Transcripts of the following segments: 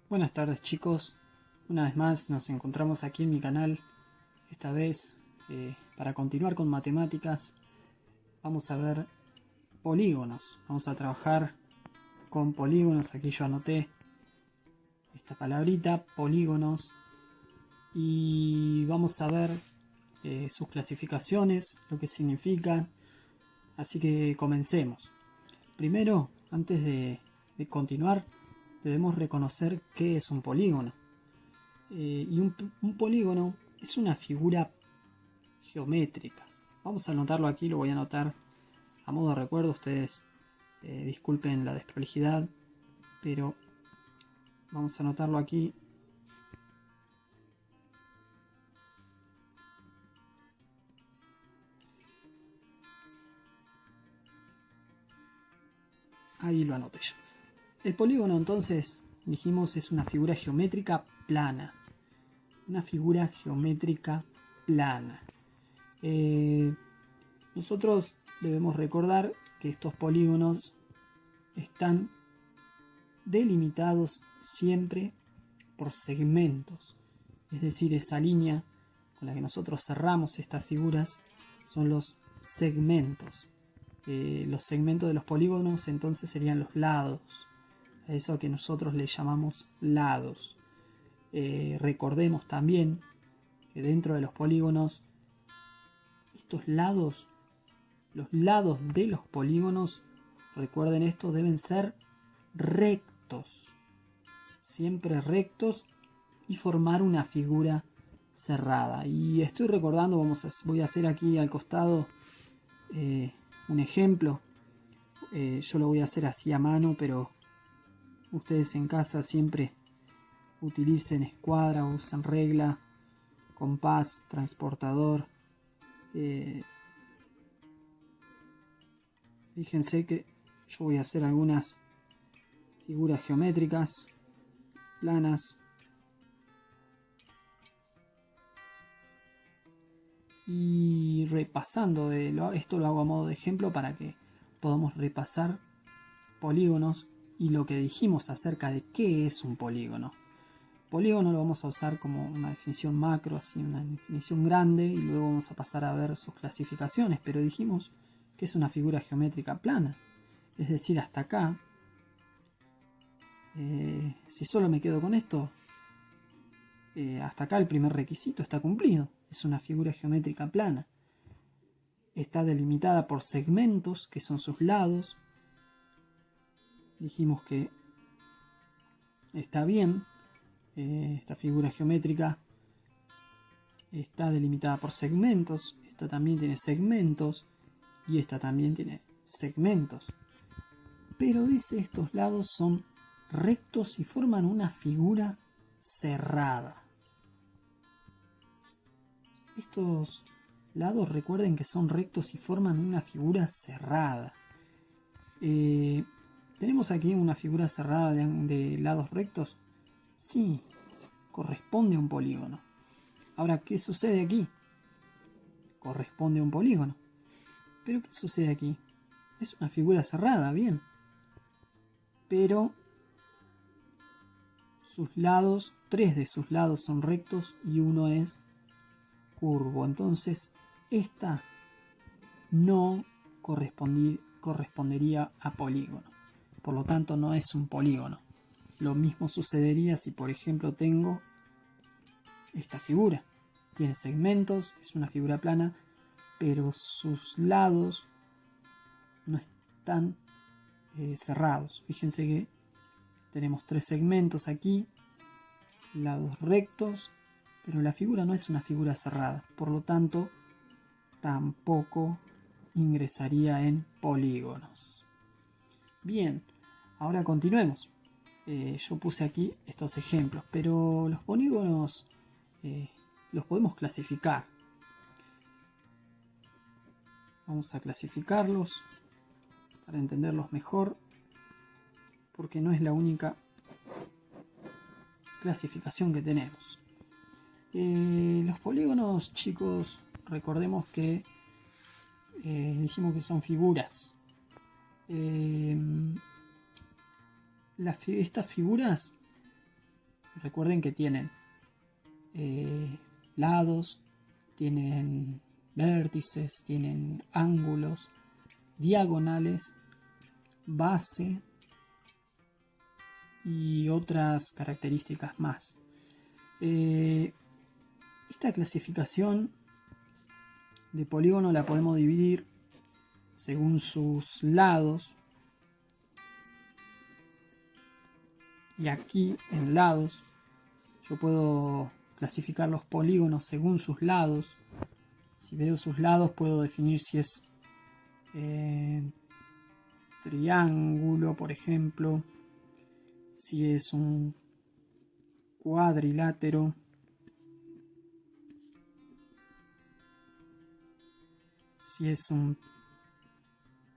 Buenas tardes chicos, una vez más nos encontramos aquí en mi canal, esta vez para continuar con matemáticas. Vamos a ver polígonos, vamos a trabajar con polígonos. Aquí yo anoté esta palabrita, polígonos, y vamos a ver sus clasificaciones, lo que significan. Así que comencemos. Primero, antes de continuar, debemos reconocer qué es un polígono. Y un polígono es una figura geométrica. Vamos a anotarlo aquí, lo voy a anotar a modo de recuerdo. Ustedes disculpen la desprolijidad, pero vamos a anotarlo aquí. Ahí lo anoté yo. El polígono, entonces, dijimos, es una figura geométrica plana. Una figura geométrica plana. Nosotros debemos recordar que estos polígonos están delimitados siempre por segmentos. Es decir, esa línea con la que nosotros cerramos estas figuras son los segmentos. Los segmentos de los polígonos entonces serían los lados. A eso que nosotros le llamamos lados. Recordemos también que dentro de los polígonos, estos lados, los lados de los polígonos, recuerden esto, deben ser rectos, siempre rectos, y formar una figura cerrada. Y estoy recordando, voy a hacer aquí al costado un ejemplo. Yo lo voy a hacer así a mano, pero ustedes en casa siempre utilicen escuadra, usen regla, compás, transportador. Fíjense que yo voy a hacer algunas figuras geométricas planas. Y repasando, esto lo hago a modo de ejemplo para que podamos repasar polígonos y lo que dijimos acerca de qué es un polígono. Polígono lo vamos a usar como una definición macro, así una definición grande, y luego vamos a pasar a ver sus clasificaciones, pero dijimos que es una figura geométrica plana. Es decir, hasta acá, si solo me quedo con esto, hasta acá el primer requisito está cumplido. Es una figura geométrica plana. Está delimitada por segmentos, que son sus lados. Dijimos que está bien. Esta figura geométrica está delimitada por segmentos. Esta también tiene segmentos. Y esta también tiene segmentos. Pero dice, estos lados son rectos y forman una figura cerrada. Estos lados, recuerden que son rectos y forman una figura cerrada. ¿Tenemos aquí una figura cerrada de lados rectos? Sí, corresponde a un polígono. Ahora, ¿qué sucede aquí? Corresponde a un polígono. ¿Pero qué sucede aquí? Es una figura cerrada, bien. Pero sus lados, 3 de sus lados son rectos y uno es curvo. Entonces, esta no correspondería a polígono. Por lo tanto, no es un polígono. Lo mismo sucedería si, por ejemplo, tengo esta figura. Tiene segmentos, es una figura plana, pero sus lados no están cerrados. Fíjense que tenemos 3 segmentos aquí, lados rectos, pero la figura no es una figura cerrada. Por lo tanto, tampoco ingresaría en polígonos. Bien, ahora continuemos. Yo puse aquí estos ejemplos, pero los polígonos los podemos clasificar. Vamos a clasificarlos para entenderlos mejor, porque no es la única clasificación que tenemos. Los polígonos, chicos, recordemos que dijimos que son figuras. Estas figuras recuerden que tienen lados, tienen vértices, tienen ángulos, diagonales, base y otras características más. Esta clasificación de polígono la podemos dividir según sus lados. Y aquí en lados yo puedo clasificar los polígonos según sus lados. Si veo sus lados puedo definir si es triángulo, por ejemplo, si es un cuadrilátero, si es un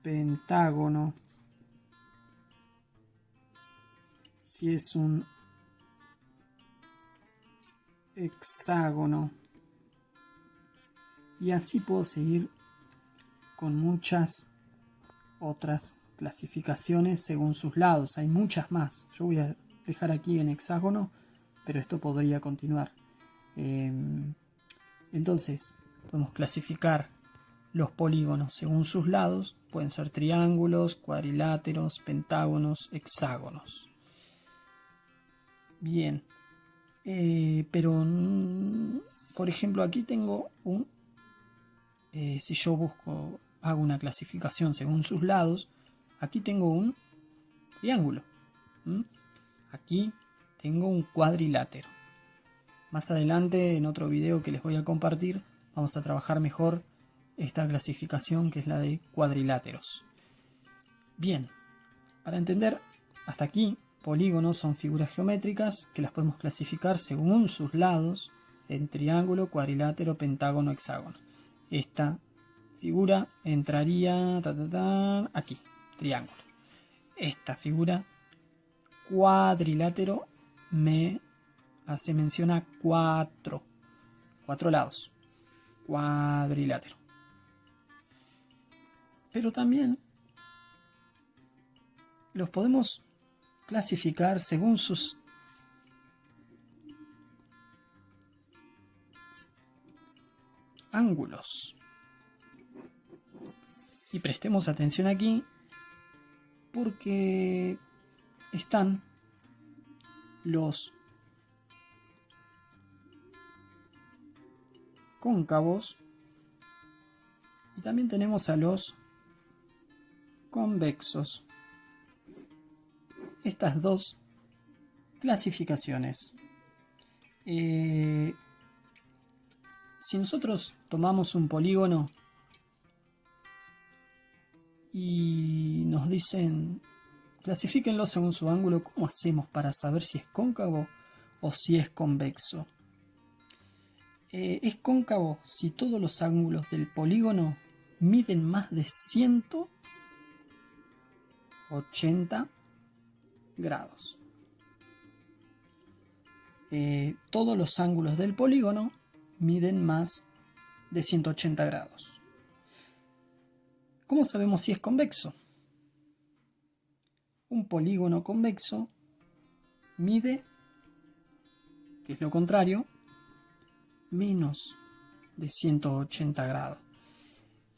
pentágono, si es un hexágono, y así puedo seguir con muchas otras clasificaciones según sus lados. Hay muchas más. Yo voy a dejar aquí en hexágono, pero esto podría continuar. Entonces podemos clasificar los polígonos según sus lados. Pueden ser triángulos, cuadriláteros, pentágonos, hexágonos. Bien, pero por ejemplo aquí tengo un, si yo hago una clasificación según sus lados, aquí tengo un triángulo. Aquí tengo un cuadrilátero. Más adelante, en otro video que les voy a compartir, vamos a trabajar mejor esta clasificación, que es la de cuadriláteros. Bien, para entender hasta aquí, polígonos son figuras geométricas que las podemos clasificar según sus lados en triángulo, cuadrilátero, pentágono, hexágono. Esta figura entraría aquí, triángulo. Esta figura cuadrilátero me hace mención a cuatro lados. Cuadrilátero. Pero también los podemos clasificar según sus ángulos. Y prestemos atención aquí porque están los cóncavos y también tenemos a los convexos. Estas dos clasificaciones. Si nosotros tomamos un polígono y nos dicen clasifíquenlo según su ángulo, ¿cómo hacemos para saber si es cóncavo o si es convexo? Es cóncavo si todos los ángulos del polígono miden más de 180 grados. Todos los ángulos del polígono miden más de 180 grados. ¿Cómo sabemos si es convexo? Un polígono convexo mide, que es lo contrario, menos de 180 grados.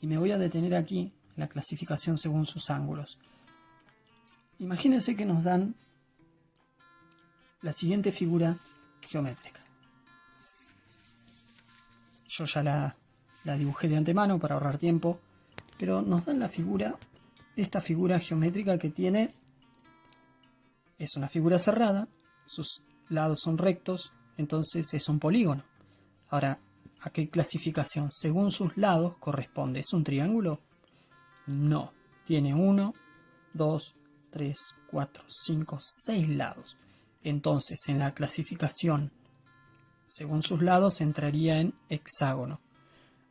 Y me voy a detener aquí en la clasificación según sus ángulos. Imagínense que nos dan la siguiente figura geométrica. Yo ya la dibujé de antemano para ahorrar tiempo, pero nos dan esta figura geométrica que es una figura cerrada, sus lados son rectos, entonces es un polígono. Ahora, ¿a qué clasificación? Según sus lados corresponde. ¿Es un triángulo? No. Tiene 1, 2, 3, 4, 5, 6 lados. Entonces, en la clasificación según sus lados entraría en hexágono.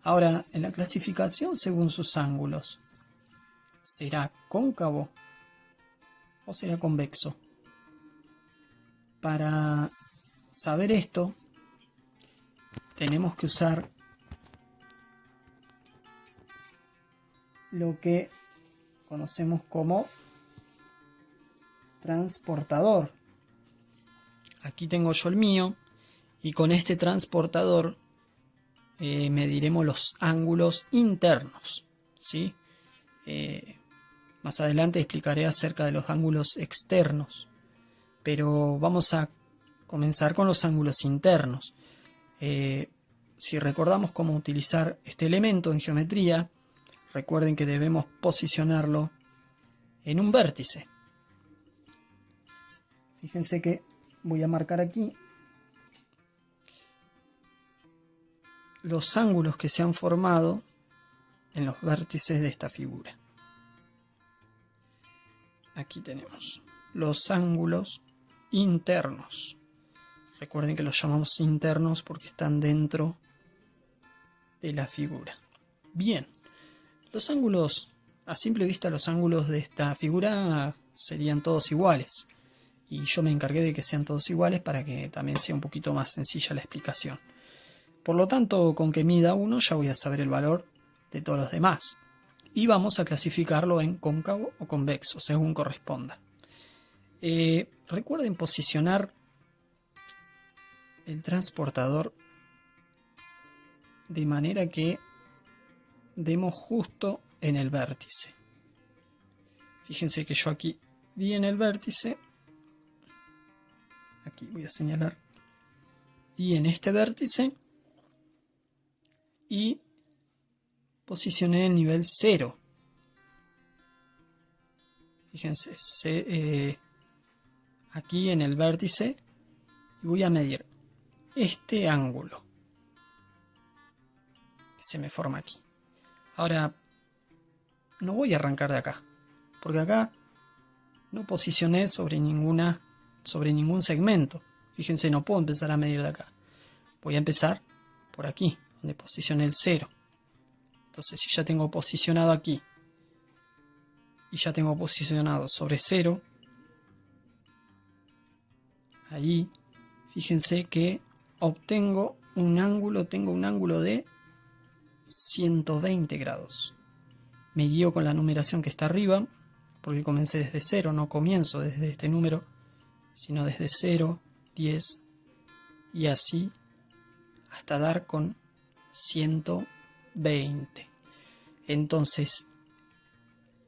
Ahora, en la clasificación según sus ángulos, ¿será cóncavo o será convexo? Para saber esto, tenemos que usar lo que conocemos como transportador. aquí tengo yo el mío, y con este transportador mediremos los ángulos internos, ¿sí? Más adelante explicaré acerca de los ángulos externos, pero vamos a comenzar con los ángulos internos. Si recordamos cómo utilizar este elemento en geometría, recuerden que debemos posicionarlo en un vértice. Fíjense que voy a marcar aquí los ángulos que se han formado en los vértices de esta figura. Aquí tenemos los ángulos internos. Recuerden que los llamamos internos porque están dentro de la figura. Bien, los ángulos, a simple vista los ángulos de esta figura serían todos iguales. Y yo me encargué de que sean todos iguales para que también sea un poquito más sencilla la explicación. Por lo tanto, con que mida uno ya voy a saber el valor de todos los demás. Y vamos a clasificarlo en cóncavo o convexo, según corresponda. Recuerden posicionar el transportador de manera que demos justo en el vértice. Fíjense que yo aquí di en el vértice. Aquí voy a señalar. Di en este vértice. Y posicioné el nivel 0. Fíjense, aquí en el vértice. Y voy a medir este ángulo que se me forma aquí. Ahora, no voy a arrancar de acá, porque acá no posicioné sobre ningún segmento. Fíjense, no puedo empezar a medir de acá. Voy a empezar por aquí, donde posicioné el 0. Entonces, si ya tengo posicionado aquí y ya tengo posicionado sobre 0, ahí, fíjense que tengo un ángulo de 120 grados. Me guío con la numeración que está arriba, porque comencé desde 0, no comienzo desde este número, sino desde 0, 10 y así hasta dar con 120. Entonces,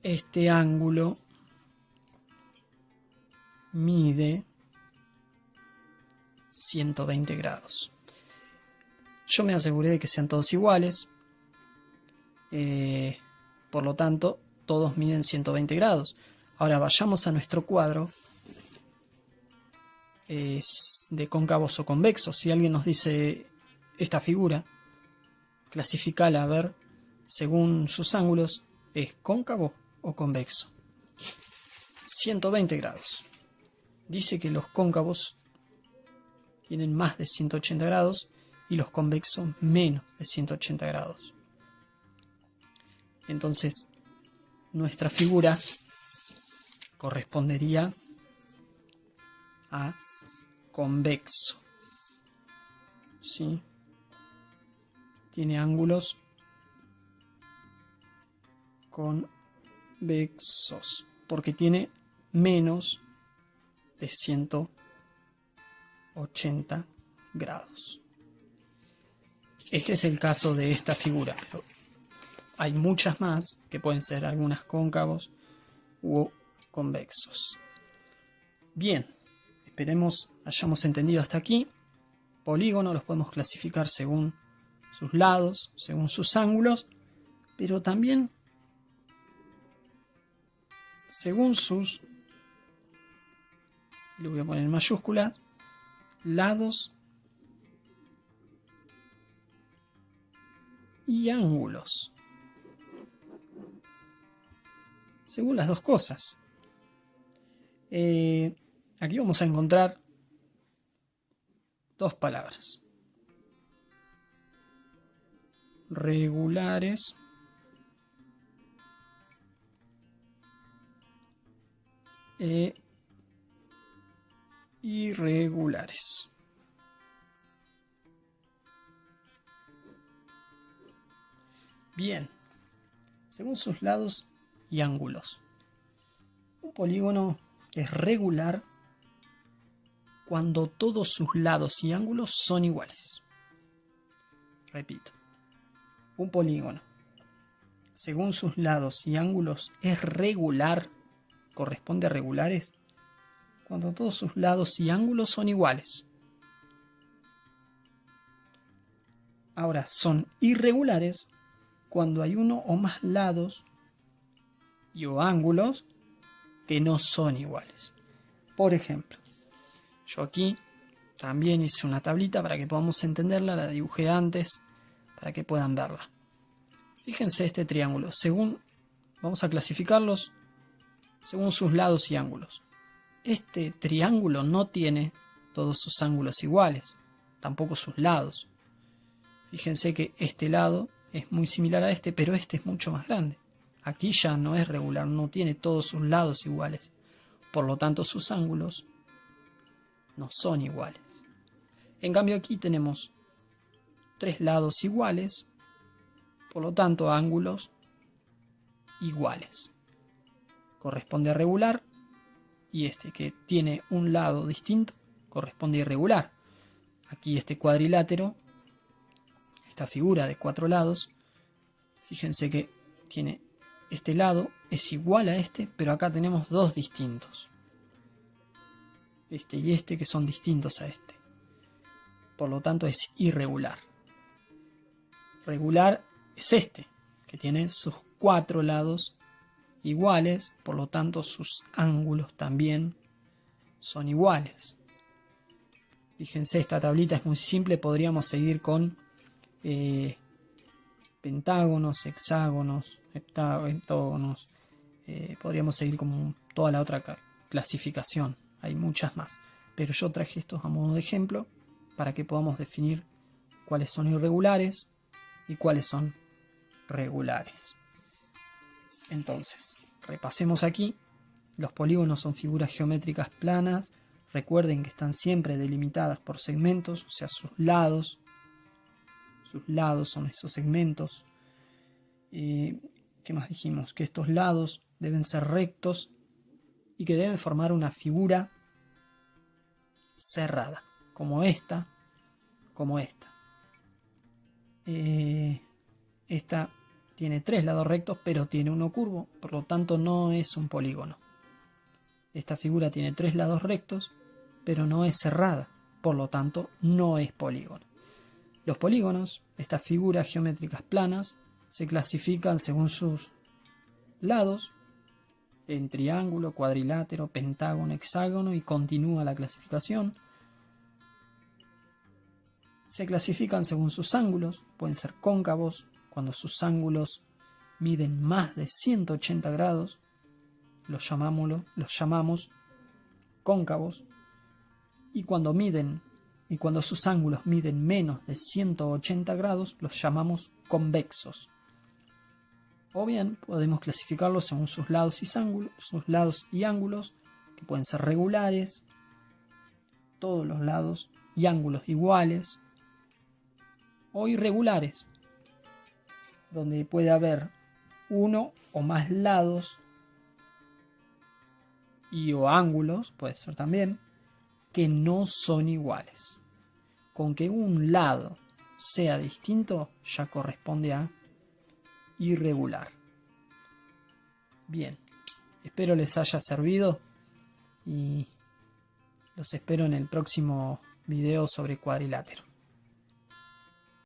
este ángulo mide 120 grados. Yo me aseguré de que sean todos iguales. Por lo tanto, todos miden 120 grados. Ahora vayamos a nuestro cuadro de cóncavos o convexos. Si alguien nos dice esta figura, clasifícala a ver, según sus ángulos, ¿es cóncavo o convexo? 120 grados. Dice que los cóncavos tienen más de 180 grados y los convexos menos de 180 grados. Entonces, nuestra figura correspondería a convexo. ¿Sí? Tiene ángulos convexos, porque tiene menos de 180 grados. Este es el caso de esta figura. Hay muchas más que pueden ser algunas cóncavos u convexos. Bien, esperemos hayamos entendido hasta aquí. Polígonos los podemos clasificar según sus lados, según sus ángulos, pero también según sus, lo voy a poner en mayúsculas, lados y ángulos. Según las dos cosas. Aquí vamos a encontrar dos palabras. Regulares e irregulares. Bien, según sus lados y ángulos. Un polígono es regular cuando todos sus lados y ángulos son iguales. Repito, un polígono, según sus lados y ángulos, es regular, corresponde a regulares, cuando todos sus lados y ángulos son iguales. Ahora, son irregulares cuando hay uno o más lados y o ángulos que no son iguales. Por ejemplo, yo aquí también hice una tablita para que podamos entenderla, la dibujé antes para que puedan verla. Fíjense este triángulo, vamos a clasificarlos según sus lados y ángulos. Este triángulo no tiene todos sus ángulos iguales, tampoco sus lados. Fíjense que este lado es muy similar a este, pero este es mucho más grande. Aquí ya no es regular, no tiene todos sus lados iguales. Por lo tanto, sus ángulos no son iguales. En cambio, aquí tenemos 3 lados iguales, por lo tanto, ángulos iguales. Corresponde a regular, y este que tiene un lado distinto corresponde a irregular. Aquí este cuadrilátero, esta figura de 4 lados, fíjense que tiene este lado, es igual a este, pero acá tenemos 2 distintos. Este y este que son distintos a este. Por lo tanto es irregular. Regular es este, que tiene sus 4 lados iguales, por lo tanto sus ángulos también son iguales. Fíjense, esta tablita es muy simple, podríamos seguir con pentágonos, hexágonos, heptágonos, podríamos seguir con toda la otra clasificación, hay muchas más, pero yo traje estos a modo de ejemplo para que podamos definir cuáles son irregulares y cuáles son regulares. Entonces, repasemos aquí. Los polígonos son figuras geométricas planas. Recuerden que están siempre delimitadas por segmentos, o sea, sus lados. Sus lados son esos segmentos. ¿Qué más dijimos? Que estos lados deben ser rectos y que deben formar una figura cerrada, como esta, como esta. Esta tiene 3 lados rectos, pero tiene uno curvo, por lo tanto no es un polígono. Esta figura tiene 3 lados rectos, pero no es cerrada, por lo tanto no es polígono. Los polígonos, estas figuras geométricas planas, se clasifican según sus lados, en triángulo, cuadrilátero, pentágono, hexágono, y continúa la clasificación. Se clasifican según sus ángulos, pueden ser cóncavos, cuando sus ángulos miden más de 180 grados, los llamamos cóncavos, y cuando sus ángulos miden menos de 180 grados, los llamamos convexos. O bien podemos clasificarlos según sus lados y ángulos, que pueden ser regulares, todos los lados y ángulos iguales, o irregulares, donde puede haber uno o más lados y o ángulos, puede ser también, que no son iguales. Con que un lado sea distinto ya corresponde a irregular. Bien, espero les haya servido y los espero en el próximo video sobre cuadrilátero.